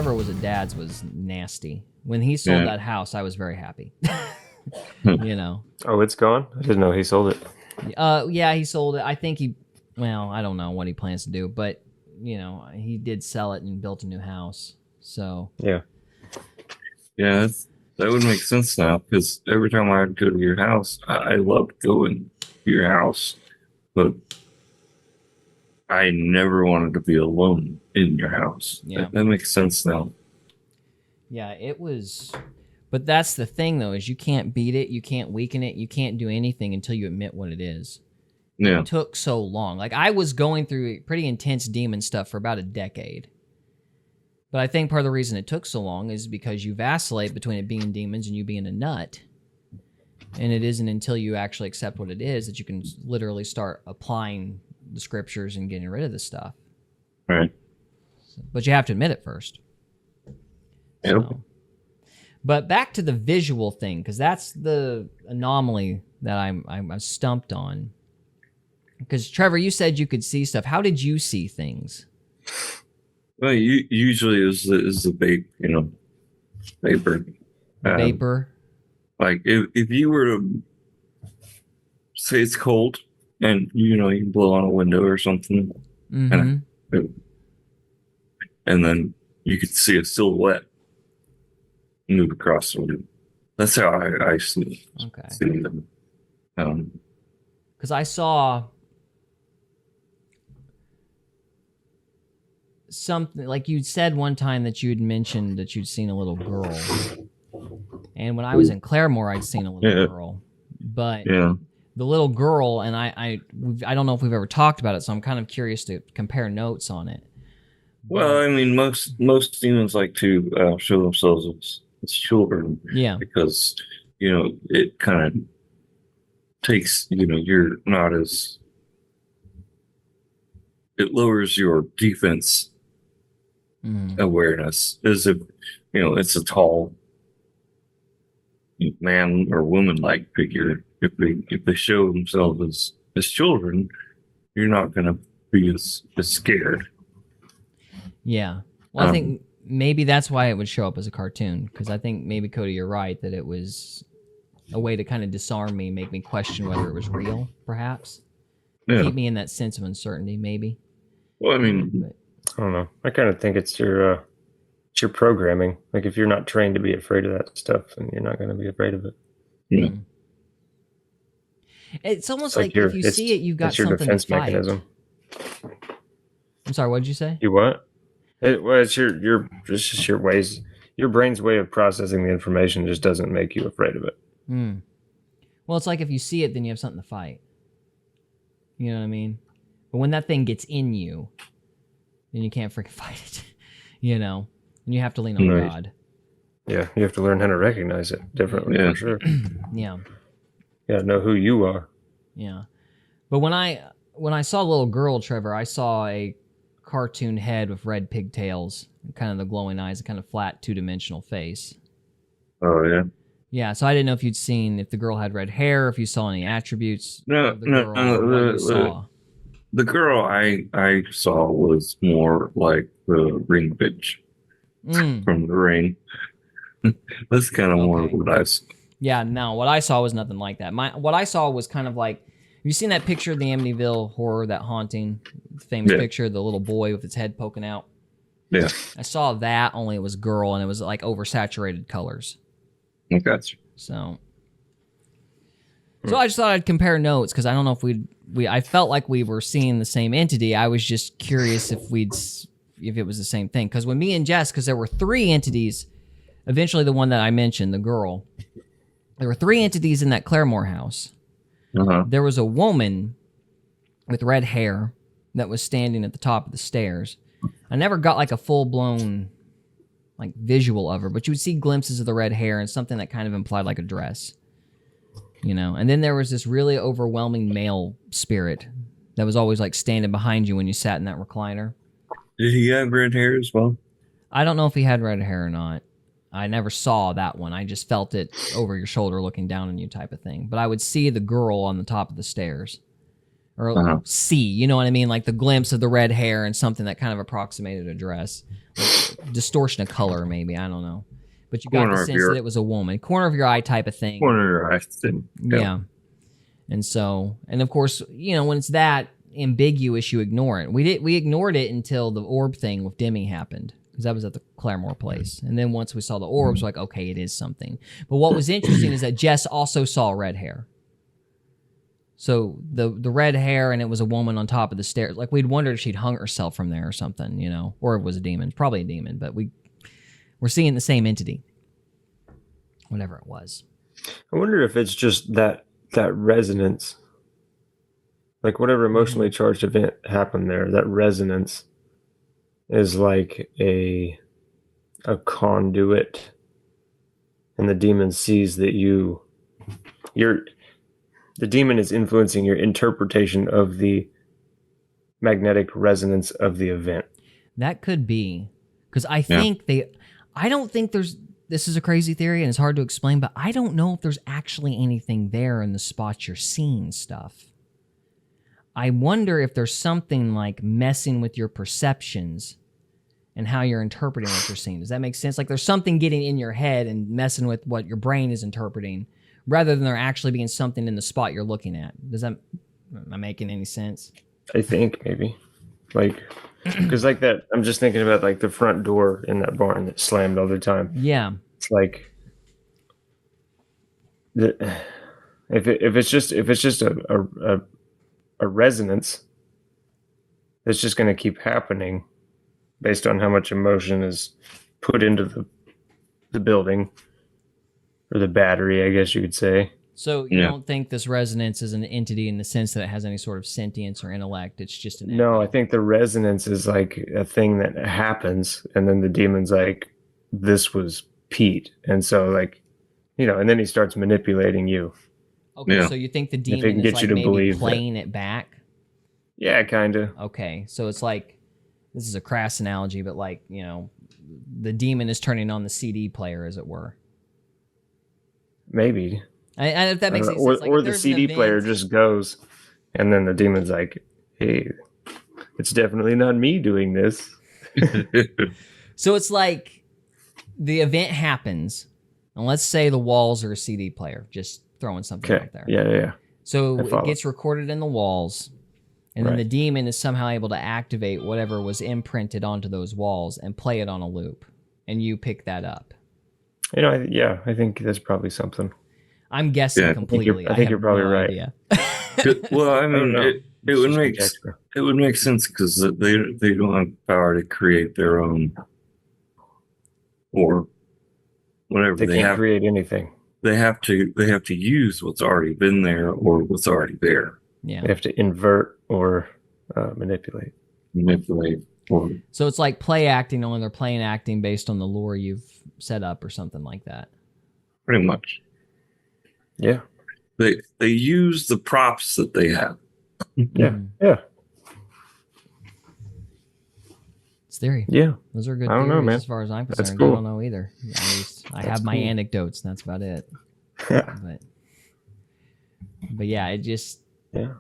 Trevor was at Dad's was nasty. When he sold that house, I was very happy. You know. Oh, it's gone? I didn't know he sold it. Yeah, he sold it. I think I don't know what he plans to do, but you know, he did sell it and built a new house. So yeah, that would make sense now, because every time I would go to your house, I loved going to your house, but I never wanted to be alone in your house. Yeah, that makes sense now. Yeah, it was. But that's the thing, though, is you can't beat it, you can't weaken it, you can't do anything until you admit what it is. Yeah. It took so long. Like, I was going through pretty intense demon stuff for about a decade. But I think part of the reason it took so long is because you vacillate between it being demons and you being a nut. And it isn't until you actually accept what it is that you can literally start applying the scriptures and getting rid of this stuff. Right. But you have to admit it first. Yep. So. But back to the visual thing, because that's the anomaly that I'm stumped on. Because, Trevor, you said you could see stuff. How did you see things? Well, usually is the vape, vapor. Vapor? Like, if you were to say it's cold and, you can blow on a window or something, and then you could see a silhouette move across the window. That's how I see them. Because I saw something, like you'd said one time that you'd mentioned that you'd seen a little girl. And when I was in Claremore, I'd seen a little girl. But the little girl, and I don't know if we've ever talked about it, so I'm kind of curious to compare notes on it. Well, I mean, most demons like to show themselves as children. Yeah. Because, it kind of takes, you're not as... It lowers your defense awareness, as if, it's a tall man or woman-like figure. If they show themselves as children, you're not going to be as scared. Yeah. Well, I think maybe that's why it would show up as a cartoon, because I think maybe, Cody, you're right, that it was a way to kind of disarm me, make me question whether it was real, perhaps. Yeah. Keep me in that sense of uncertainty, maybe. Well, I mean... I don't know. I kind of think it's your programming. Like, if you're not trained to be afraid of that stuff, then you're not going to be afraid of it. Yeah. It's almost like if you see it, you've got something to fight. It's your defense mechanism. I'm sorry, what did you say? You what? It's just your ways. Your brain's way of processing the information just doesn't make you afraid of it. Well, it's like if you see it, then you have something to fight. You know what I mean? But when that thing gets in you, then you can't freaking fight it. And you have to lean on God. Yeah, you have to learn how to recognize it differently, for sure. Yeah. You gotta know who you are. Yeah. But when I saw a little girl, Trevor, I saw a cartoon head with red pigtails, and kind of the glowing eyes, a kind of flat two-dimensional face. Oh, yeah. Yeah, so I didn't know if you'd seen, if the girl had red hair, if you saw any attributes of the girl, or what you saw. The girl I saw was more like the ring bitch from the Ring. That's kind of more what I saw. Yeah, no, what I saw was nothing like that. What I saw was kind of like, have you seen that picture of the Amityville Horror, that haunting, famous picture, the little boy with his head poking out? Yeah. I saw that, only it was girl, and it was like oversaturated colors. I got you. So I just thought I'd compare notes, because I don't know if I felt like we were seeing the same entity. I was just curious if it was the same thing. Because when me and Jess, because there were 3 entities, eventually the one that I mentioned, the girl, there were 3 entities in that Claremore house. There was a woman with red hair that was standing at the top of the stairs. I never got like a full-blown like visual of her, but you would see glimpses of the red hair and something that kind of implied like a dress. And then there was this really overwhelming male spirit that was always like standing behind you when you sat in that recliner. Did he have red hair as well? I don't know if he had red hair or not. I never saw that one. I just felt it over your shoulder looking down on you type of thing. But I would see the girl on the top of the stairs or see, you know what I mean? Like the glimpse of the red hair and something that kind of approximated a dress. Like distortion of color, maybe. I don't know. But you got the Corner of sense your- that it was a woman. Corner of your eye type of thing. Corner, I think. Yeah. And so, and of course, you know, when it's that ambiguous, you ignore it. We ignored it until the orb thing with Demi happened, because that was at the Claremore place. And then once we saw the orbs, we're like, okay, it is something. But what was interesting is that Jess also saw red hair. So the red hair, and it was a woman on top of the stairs. Like, we'd wondered if she'd hung herself from there or something, you know, or it was a demon. Probably a demon, but we're seeing the same entity, whatever it was. I wonder if it's just that resonance, like whatever emotionally charged event happened there, that resonance is like a conduit, and the demon sees that the demon is influencing your interpretation of the magnetic resonance of the event. That could be, because I think I don't think this is a crazy theory and it's hard to explain, but I don't know if there's actually anything there in the spots you're seeing stuff. I wonder if there's something like messing with your perceptions and how you're interpreting what you're seeing. Does that make sense? Like there's something getting in your head and messing with what your brain is interpreting, rather than there actually being something in the spot you're looking at. Am I making any sense? I think maybe, like, because like that, I'm just thinking about like the front door in that barn that slammed all the time. Yeah. It's like, if it's just a resonance, it's just going to keep happening based on how much emotion is put into the building, or the battery, I guess you could say. So you don't think this resonance is an entity in the sense that it has any sort of sentience or intellect? It's just an No, echo. I think the resonance is like a thing that happens, and then the demon's like, this was Pete. And so, like, you know, and then he starts manipulating you. Okay, Yeah. so you think the it demon can is get like you to maybe believe that. playing it back? Yeah, kind of. Okay, so it's like, this is a crass analogy, but like, you know, the demon is turning on the CD player, as it were. Maybe. And if that makes any or sense. Like, or if the there's an CD player event- just goes, and then the demon's like, hey, it's definitely not me doing this. So it's like the event happens, and let's say the walls are a CD player, just throwing something Okay. out there. Yeah. So I it follow. gets recorded in the walls, and then Right. the demon is somehow able to activate whatever was imprinted onto those walls and play it on a loop, and you pick that up. You know, I think that's probably something. I'm guessing Yeah, I think completely. I think have you're probably no right. idea. Well, I I don't mean, know. it It's would just make conjecture. it would make sense because they don't have the power to create their own or whatever They can't create anything. They have to use what's already been there or what's already there. Yeah. They have to invert or manipulate. Manipulate or So it's like play acting, only they're playing acting based on the lore you've set up or something like that. pretty much. Yeah. They use the props that they have. Yeah. Yeah. It's theory. Yeah. Those are good I don't know, theories man. as far as I'm That's concerned. cool. I don't know either. I have my cool. anecdotes, and that's about it. But yeah, it just, Yeah.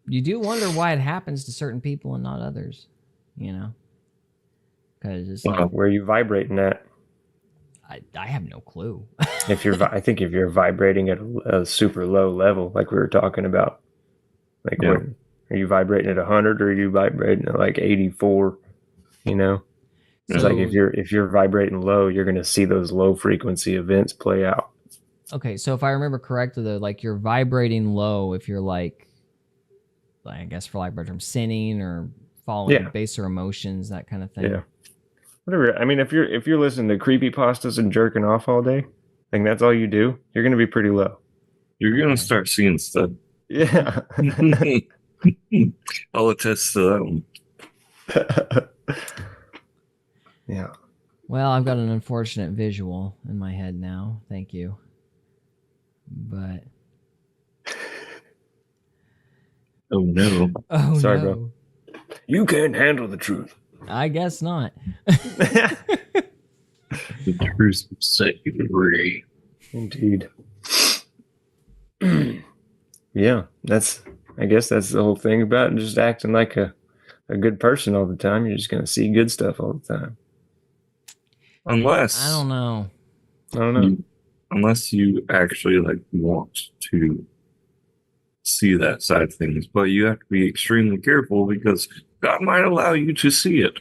you do wonder why it happens to certain people and not others, you know? Because it's like, Where are you vibrating at? I have no clue. If you're, I think if you're vibrating at a super low level, like we were talking about, like Yeah. when are you vibrating at 100 or are you vibrating at like 84? You know, it's So- like if you're vibrating low, you're going to see those low frequency events play out. Okay, so if I remember correctly, though, like you're vibrating low if you're like I guess for lack of a better term, sinning or following Yeah. baser emotions, that kind of thing. Yeah. Whatever. I mean, if you're listening to creepy pastas and jerking off all day, like that's all you do, you're going to be pretty low. You're gonna start seeing stuff. Yeah. I'll attest to that one. Yeah. Well, I've got an unfortunate visual in my head now. Thank you. But Oh no. oh Sorry, no, bro. You can't handle the truth. I guess not. The truth will set you free. Indeed. Yeah, that's I guess that's the whole thing about just acting like a good person all the time. You're just going to see good stuff all the time. Unless I don't know. I don't know. unless you actually like want to see that side of things, but you have to be extremely careful because God might allow you to see it.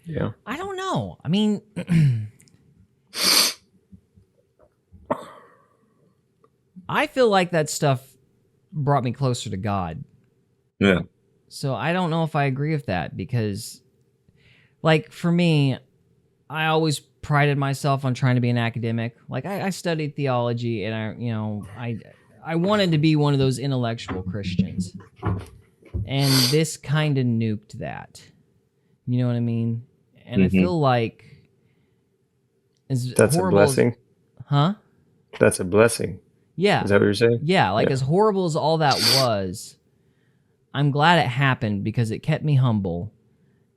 Yeah. I don't know. I mean, I feel like that stuff brought me closer to God. Yeah. So I don't know if I agree with that because, like, for me, I always prided myself on trying to be an academic. Like, I studied theology, and I wanted to be one of those intellectual Christians. And this kind of nuked that. You know what I mean? And I feel like That's a blessing. Huh? That's a blessing. Yeah. Is that what you're saying? Yeah, like as horrible as all that was, I'm glad it happened because it kept me humble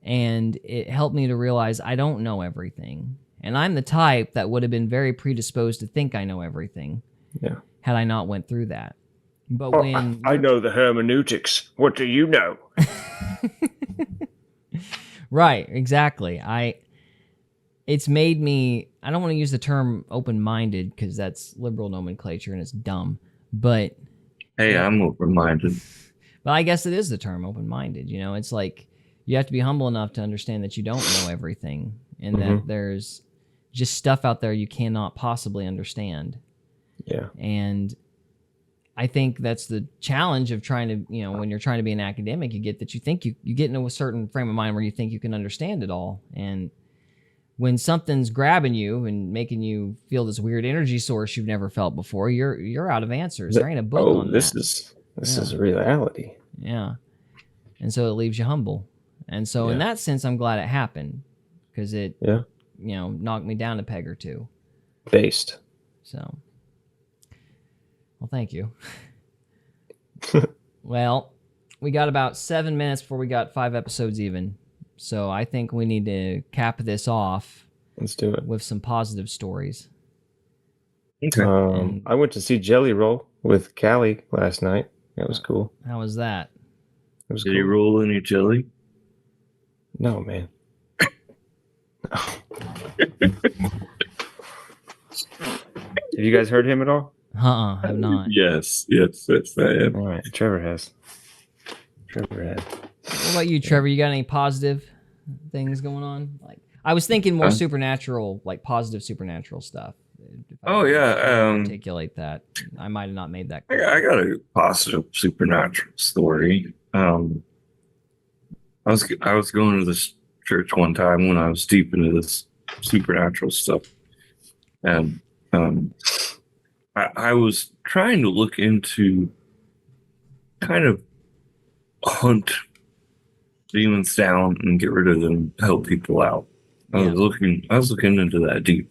and it helped me to realize I don't know everything. And I'm the type that would have been very predisposed to think I know everything. Yeah. Had I not went through that. But when I know the hermeneutics. What do you know? Right, exactly. It's made me, I don't want to use the term open-minded because that's liberal nomenclature and it's dumb. But Hey, I'm open-minded. But I guess it is the term open-minded. You know, it's like you have to be humble enough to understand that you don't know everything and that there's just stuff out there you cannot possibly understand. Yeah. And I think that's the challenge of trying to, you know, when you're trying to be an academic, you get that you think you get into a certain frame of mind where you think you can understand it all. And when something's grabbing you and making you feel this weird energy source you've never felt before, you're out of answers. There ain't a book on that. This is reality. Yeah. And so it leaves you humble. And so in that sense, I'm glad it happened because it, you know, knocked me down a peg or two. Based. So, well, thank you. Well, we got about 7 minutes before we got 5 episodes even. So I think we need to cap this off. Let's do it. With some positive stories. Okay. I went to see Jelly Roll with Callie last night. That was cool. How was that? It was Did cool. he roll any jelly? No, man. Have you guys heard him at all? Have not. Yes, I am. All right, Trevor has. What about you, Trevor? You got any positive things going on? Like, I was thinking more supernatural, like positive supernatural stuff. Oh yeah, articulate that. I might have not made that clear. I got a positive supernatural story. I was going to this church one time when I was deep into this supernatural stuff, and I was trying to look into kind of hunt demons down and get rid of them, help people out. I was looking into that deep.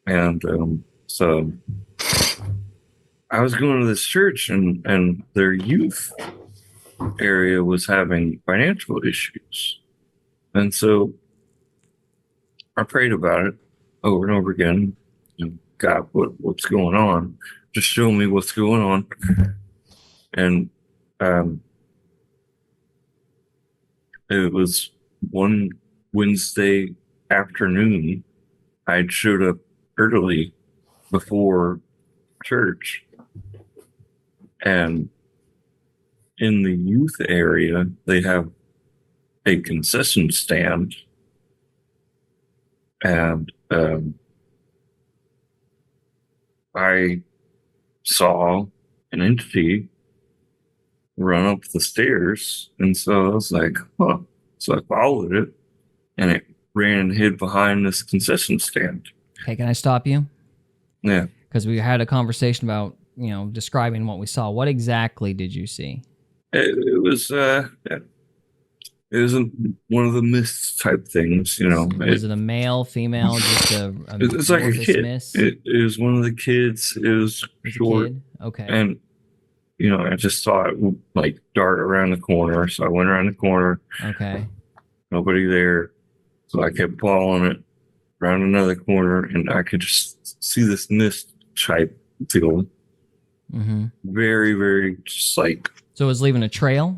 And so I was going to this church and their youth area was having financial issues. And so I prayed about it over and over again. And God, what's going on? Just show me what's going on. And it was one Wednesday afternoon. I showed up early before church, and in the youth area they have a concession stand, and I saw an entity run up the stairs, and so I was like, huh. So I followed it, and it ran and hid behind this concession stand. Okay, can I stop you? Yeah. Because we had a conversation about, you know, describing what we saw. What exactly did you see? It was one of the mist type things, you know. Was it a male, female, just a it's like a kid. mist? It was one of the kids. It was short. Okay. And, you know, I just saw it like dart around the corner. So I went around the corner. Okay. Nobody there. So I kept following it around another corner, and I could just see this mist type deal. Mm-hmm. Very, very just like So it was leaving a trail.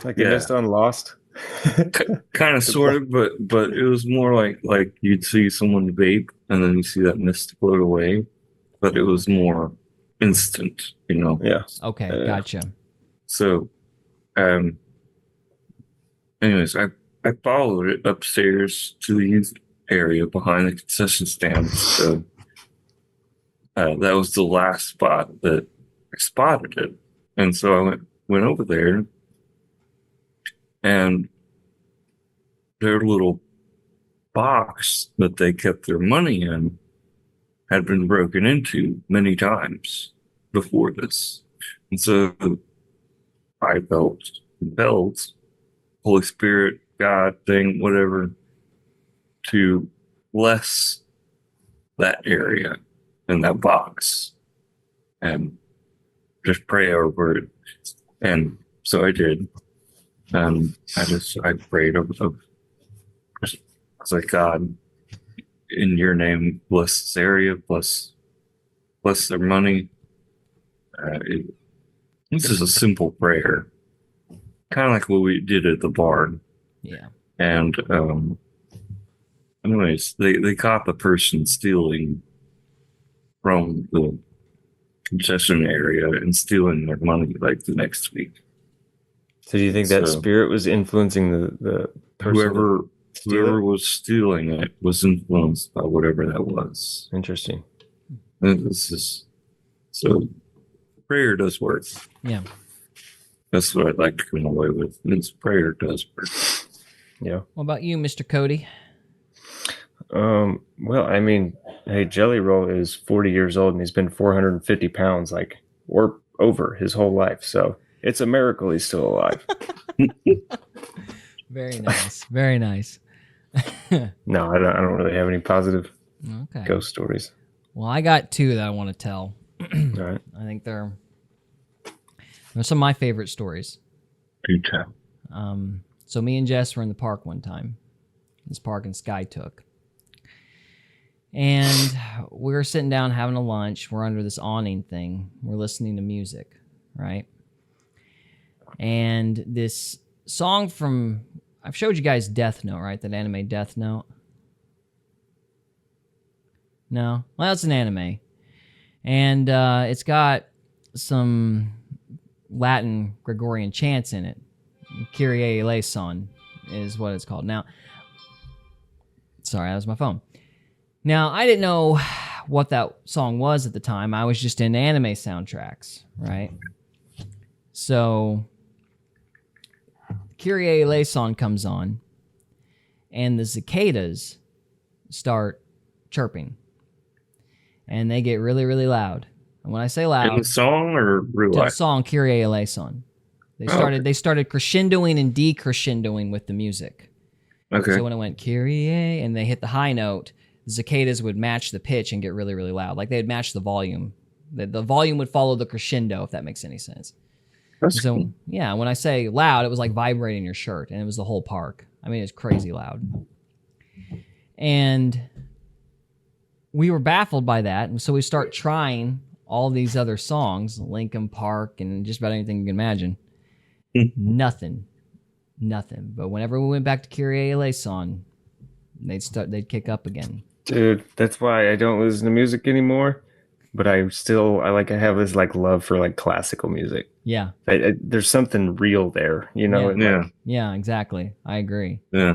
Like the Yeah. mist on Lost. kind of sort of, but it was more like you'd see someone vape and then you see that mist float away, but it was more instant, you know. Yeah. Okay, gotcha. So, anyways, I followed it upstairs to the youth area behind the concession stand. So that was the last spot that I spotted it, and so I went over there, and their little box that they kept their money in had been broken into many times before this, and so I felt compelled, Holy Spirit, God thing, whatever, to bless that area and that box and just pray over it. And so I did. And I prayed I was like, God, in your name, bless this area, bless their money. This is a simple prayer, kind of like what we did at the barn. Yeah. And anyways, they caught the person stealing from the concession area and stealing their money like the next week. So do you think that So- spirit was influencing the person? Whoever was stealing it was influenced by whatever that was. Interesting. And this is so prayer does work. Yeah. That's what I'd like to come away with. Is prayer does work. Yeah. What about you, Mr. Cody? Well, I mean, hey, Jelly Roll is 40 years old and he's been 450 pounds, like, or over his whole life. So it's a miracle he's still alive. Very nice. Very nice. No, I don't really have any positive Okay. ghost stories. Well, I got two that I want to tell. All right. I think they're some of my favorite stories. Do tell. So me and Jess were in the park one time. This park in Skytook. And we were sitting down having a lunch. We're under this awning thing. We're listening to music, right? And this song from, I've showed you guys Death Note, right? That anime Death Note. No? Well, it's an anime. And it's got some Latin Gregorian chants in it. Kyrie eleison is what it's called. Now, sorry, that was my phone. Now, I didn't know what that song was at the time. I was just into anime soundtracks, right? So, Kyrie eleison comes on, and the cicadas start chirping. And they get really, really loud. And when I say loud, In the song or real to the life? song Kyrie eleison. They started crescendoing and decrescendoing with the music. Okay. So when it went Kyrie and they hit the high note, the cicadas would match the pitch and get really, really loud. Like they'd match the volume. The volume would follow the crescendo, if that makes any sense. That's So cool. yeah, when I say loud, it was like vibrating your shirt, and it was the whole park. I mean, it's crazy loud. And we were baffled by that, and so we start trying all these other songs, Linkin Park, and just about anything you can imagine. Nothing. But whenever we went back to Kyrie eleison, they'd kick up again. Dude, that's why I don't listen to music anymore. But I have this like love for like classical music. Yeah, There's something real there, you know? Yeah. and, Yeah. like, yeah, exactly. I agree. Yeah.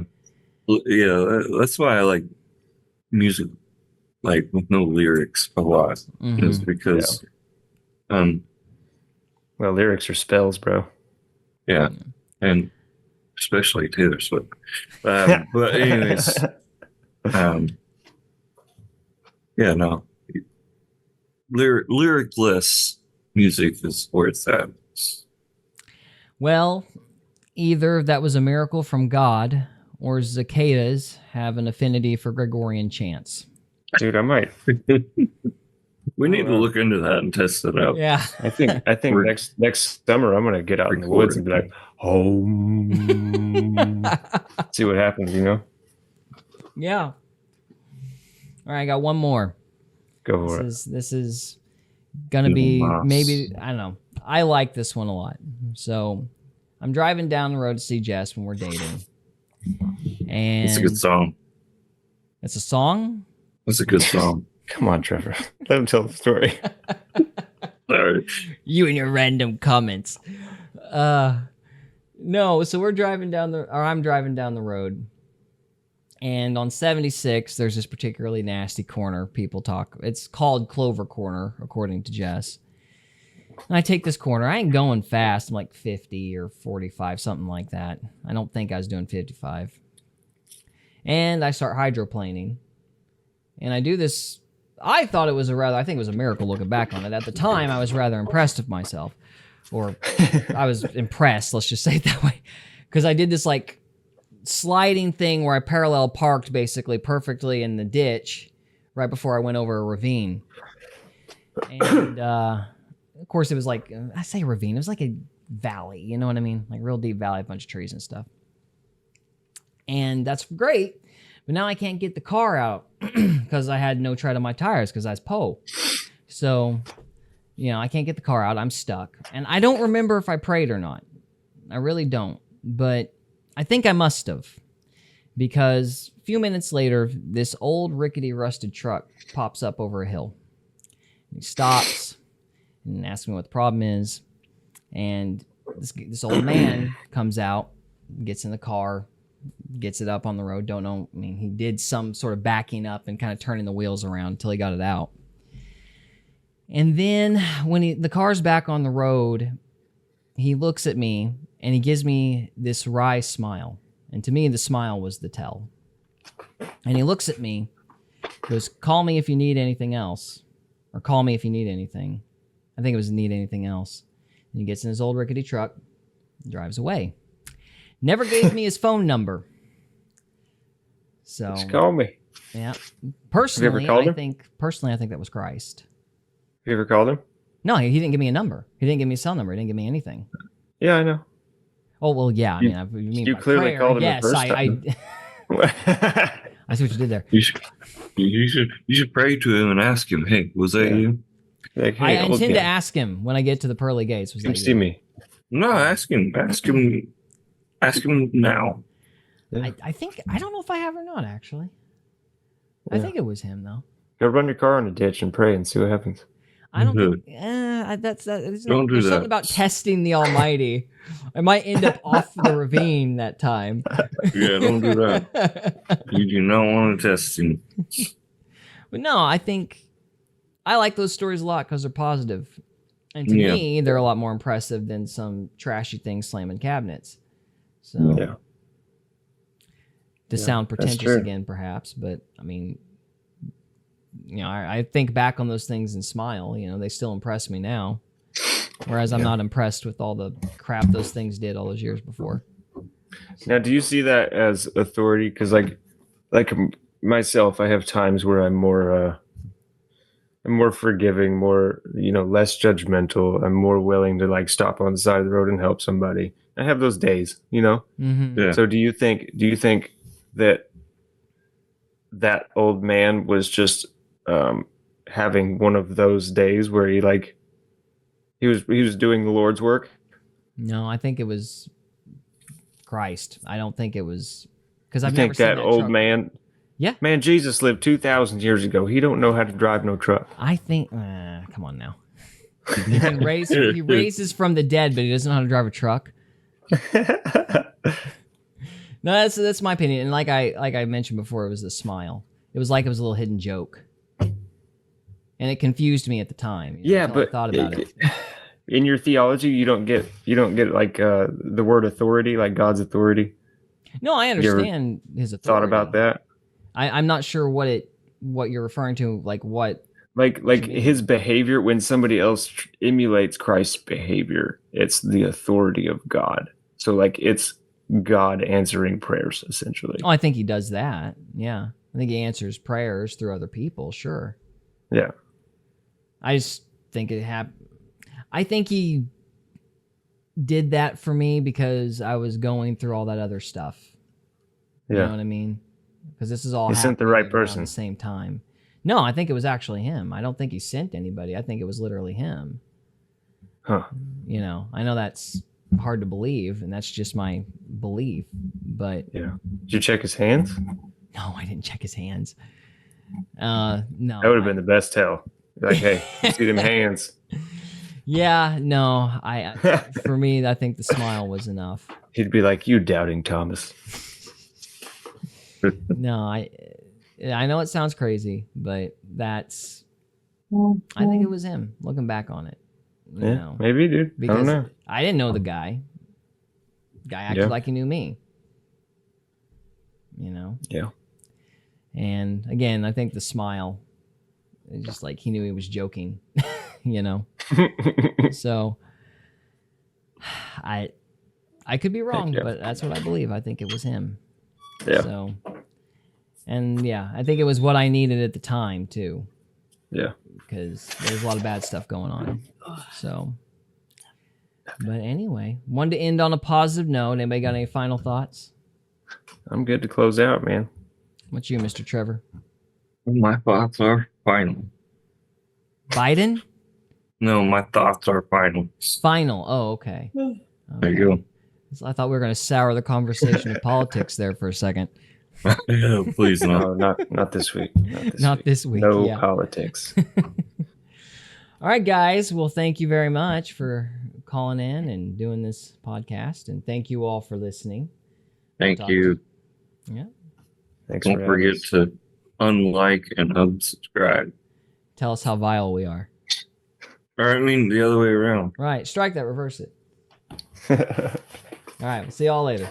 Yeah. That's why I like music, like with no lyrics a lot. Mhm. Is because, well, lyrics are spells, bro. yeah. And especially Taylor Swift. But anyways, yeah, no. Lyricless music is where it's at. Well, either that was a miracle from God, or cicadas have an affinity for Gregorian chants. Dude, I might. We need to look into that and test it out. Yeah. I think We're- next summer I'm gonna get out in the woods and be like, home. See what happens, you know? Yeah. All right, I got one more. Go for it. This is Gonna be Nice. maybe, I don't know. I like this one a lot. So I'm driving down the road to see Jess when we're dating. And It's a good song. it's a song? That's a good song. Come on, Trevor. Let him tell the story. Sorry. You and your random comments. No, so we're driving down I'm driving down the road. And on 76, there's this particularly nasty corner people talk. It's called Clover Corner, according to Jess. And I take this corner. I ain't going fast. I'm like 50 or 45, something like that. I don't think I was doing 55. And I start hydroplaning. And I do this. I thought it was I think it was a miracle looking back on it. At the time, I was rather impressed with myself. Or I was impressed, let's just say it that way. Because I did this like sliding thing where I parallel parked basically perfectly in the ditch right before I went over a ravine. And of course it was like, I say ravine, it was like a valley, you know what I mean? Like real deep valley, a bunch of trees and stuff. And that's great, but now I can't get the car out because I had no tread on my tires because I was Poe. So, you know, I can't get the car out. I'm stuck. And I don't remember if I prayed or not. I really don't. But I think I must have. Because a few minutes later, this old rickety rusted truck pops up over a hill. He stops and asks me what the problem is. And this old man comes out, gets in the car, gets it up on the road. Don't know. I mean, he did some sort of backing up and kind of turning the wheels around until he got it out. And then when the car's back on the road, he looks at me and he gives me this wry smile. And to me, the smile was the tell. And he looks at me, goes, "Call me if you need anything else." Or "Call me if you need anything." I think it was "need anything else." And he gets in his old rickety truck, drives away. Never gave me his phone number. So Just call me. yeah. Personally, called I him? think that was Christ. Have you ever called him? No, he didn't give me a number. He didn't give me a cell number. He didn't give me anything. Yeah, I know. Oh, well, yeah. You- I mean, you by clearly prayer, called him the yes, first I see what you did there. You should pray to him and ask him, "Hey, was that Yeah. you?" Like, I hey, old intend to guy, ask him when I get to the pearly gates. Was come that see you? me. No, ask him now. I think, I don't know if I have or not, actually. I Yeah. think it was him, though. Go run your car in a ditch and pray and see what happens. I don't Good. think, there's Don't do there's that. something about testing the Almighty. I might end up off the ravine that time. Yeah, don't do that. You do not want to test him. But no, I think I like those stories a lot because they're positive. And to Yeah. me, they're a lot more impressive than some trashy things slamming cabinets. So, Yeah. to sound that's pretentious true. again, perhaps, but I mean, you know, I think back on those things and smile. You know, they still impress me now. Whereas I'm not impressed with all the crap those things did all those years before. Now, do you see that as authority? Because, like myself, I have times where I'm more forgiving, more, less judgmental. I'm more willing to like stop on the side of the road and help somebody. I have those days, Mm-hmm. Yeah. So do you think that old man was just having one of those days where he was doing the Lord's work? No, I think it was Christ. I don't think it was because I've I never think seen that old truck. man. Yeah. Man, Jesus lived 2,000 years ago. He don't know how to drive no truck. I think. Come on now. He raises from the dead, but he doesn't know how to drive a truck. No, that's my opinion. And like I mentioned before, it was the smile. It was like it was a little hidden joke, and it confused me at the time. Yeah, until I but thought about it. in your theology, you don't get like the word authority, like God's authority. No, I you ever understand his authority. Thought about that? I'm not sure what you're referring to. Like what? Like you mean? his behavior when somebody else emulates Christ's behavior, it's the authority of God. So like it's God answering prayers essentially. Oh, I think he does that. Yeah, I think he answers prayers through other people. Sure. Yeah. I just think it happened. I think he did that for me because I was going through all that other stuff. You know Yeah. what I mean? Because this is all He sent the happening right around person. the same time. No, I think it was actually him. I don't think he sent anybody. I think it was literally him. Huh. You know, I know that's hard to believe, and that's just my belief, but Yeah. Did you check his hands? no, I didn't check his hands. No. That would have been the best tell. Like, hey, you see them hands. Yeah, no. For me, I think the smile was enough. He'd be like, you doubting Thomas. No, I know it sounds crazy, but I think it was him, looking back on it. You know, maybe, dude. I because don't know. I didn't know the guy. Guy acted like he knew me. You know? Yeah. And again, I think the smile, it's just like he knew he was joking, you know? So I could be wrong, but that's what I believe. I think it was him. Yeah. So, and yeah, I think it was what I needed at the time too. Yeah. Because there's a lot of bad stuff going on. So, but anyway, wanted to end on a positive note. Anybody got any final thoughts? I'm good to close out, man. What's you, Mr. Trevor? My thoughts are final. Biden? No, my thoughts are final. Final. Oh, okay. There you go. So I thought we were going to sour the conversation with politics there for a second. Yeah, please No, not. not this week. Not this week. No yeah. politics. All right, guys. Well, thank you very much for calling in and doing this podcast. And thank you all for listening. Thank you. Yeah. Thanks Don't for forget to unlike and unsubscribe. Tell us how vile we are. Or I mean the other way around. Right. Strike that. Reverse it. having us. All right. We'll see y'all later.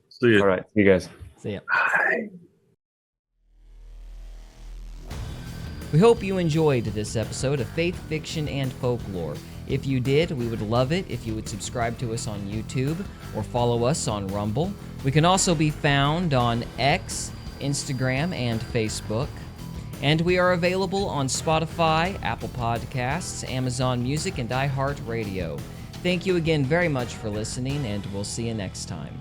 See ya. All right. See you guys. See ya. Bye. We hope you enjoyed this episode of Faith, Fiction, and Folklore. If you did, we would love it if you would subscribe to us on YouTube or follow us on Rumble. We can also be found on X, Instagram, and Facebook. And we are available on Spotify, Apple Podcasts, Amazon Music, and iHeartRadio. Thank you again very much for listening, and we'll see you next time.